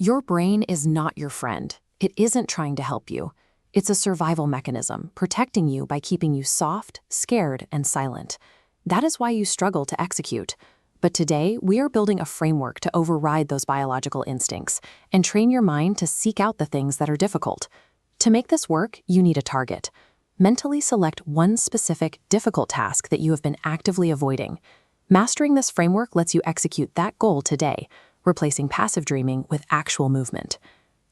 Your brain is not your friend. It isn't trying to help you. It's a survival mechanism, protecting you by keeping you soft, scared, and silent. That is why you struggle to execute. But today, we are building a framework to override those biological instincts and train your mind to seek out the things that are difficult. To make this work, you need a target. Mentally select one specific, difficult task that you have been actively avoiding. Mastering this framework lets you execute that goal today, replacing passive dreaming with actual movement.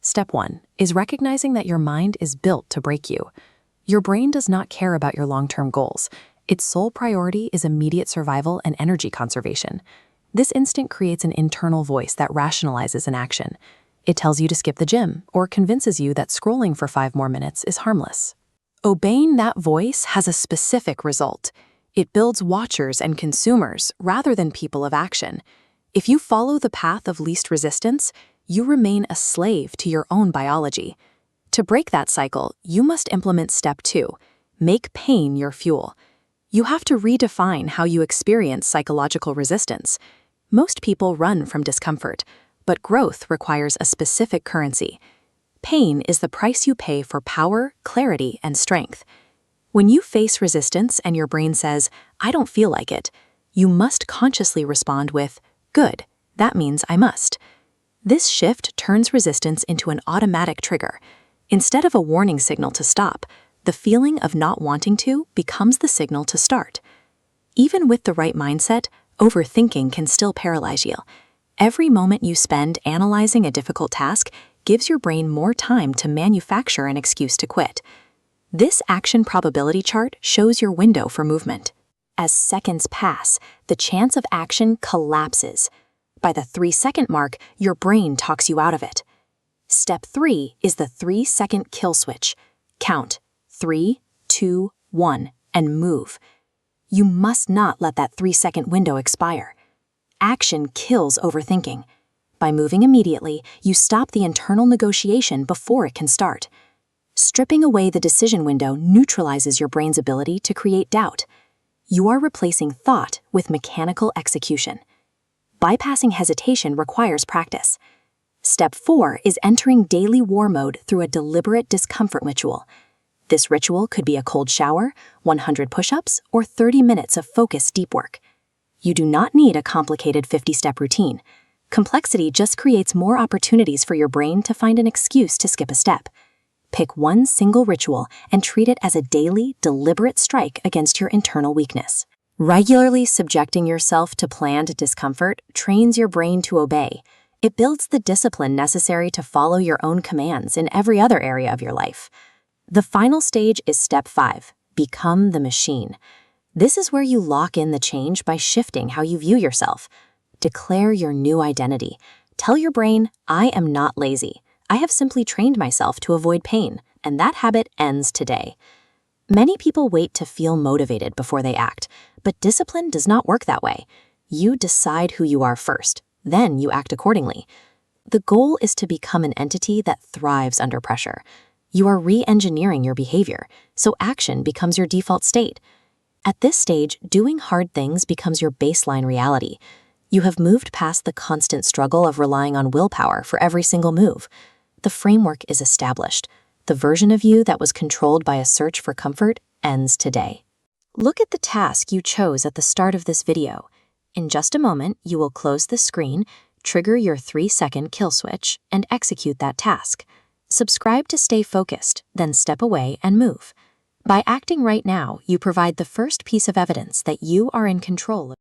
Step 1 is recognizing that your mind is built to break you. Your brain does not care about your long-term goals. Its sole priority is immediate survival and energy conservation. This instinct creates an internal voice that rationalizes an action. It tells you to skip the gym or convinces you that scrolling for 5 more minutes is harmless. Obeying that voice has a specific result. It builds watchers and consumers rather than people of action. If you follow the path of least resistance, you remain a slave to your own biology. To break that cycle, you must implement step 2, make pain your fuel. You have to redefine how you experience psychological resistance. Most people run from discomfort, but growth requires a specific currency. Pain is the price you pay for power, clarity, and strength. When you face resistance and your brain says, "I don't feel like it," you must consciously respond with, "Good, that means I must." This shift turns resistance into an automatic trigger. Instead of a warning signal to stop, the feeling of not wanting to becomes the signal to start. Even with the right mindset, overthinking can still paralyze you. Every moment you spend analyzing a difficult task gives your brain more time to manufacture an excuse to quit. This action probability chart shows your window for movement. As seconds pass, the chance of action collapses. By the 3-second mark, your brain talks you out of it. Step 3 is the 3-second kill switch. Count 3, 2, 1, and move. You must not let that 3-second window expire. Action kills overthinking. By moving immediately, you stop the internal negotiation before it can start. Stripping away the decision window neutralizes your brain's ability to create doubt. You are replacing thought with mechanical execution. Bypassing hesitation requires practice. Step 4 is entering daily war mode through a deliberate discomfort ritual. This ritual could be a cold shower, 100 push-ups, or 30 minutes of focused deep work. You do not need a complicated 50-step routine. Complexity just creates more opportunities for your brain to find an excuse to skip a step. Pick one single ritual and treat it as a daily, deliberate strike against your internal weakness. Regularly subjecting yourself to planned discomfort trains your brain to obey. It builds the discipline necessary to follow your own commands in every other area of your life. The final stage is step 5, become the machine. This is where you lock in the change by shifting how you view yourself. Declare your new identity. Tell your brain, "I am not lazy. I have simply trained myself to avoid pain, and that habit ends today." Many people wait to feel motivated before they act, but discipline does not work that way. You decide who you are first, then you act accordingly. The goal is to become an entity that thrives under pressure. You are re-engineering your behavior, so action becomes your default state. At this stage, doing hard things becomes your baseline reality. You have moved past the constant struggle of relying on willpower for every single move. The framework is established. The version of you that was controlled by a search for comfort ends today. Look at the task you chose at the start of this video. In just a moment, you will close the screen, trigger your 3-second kill switch, and execute that task. Subscribe to stay focused, then step away and move. By acting right now, you provide the first piece of evidence that you are in control.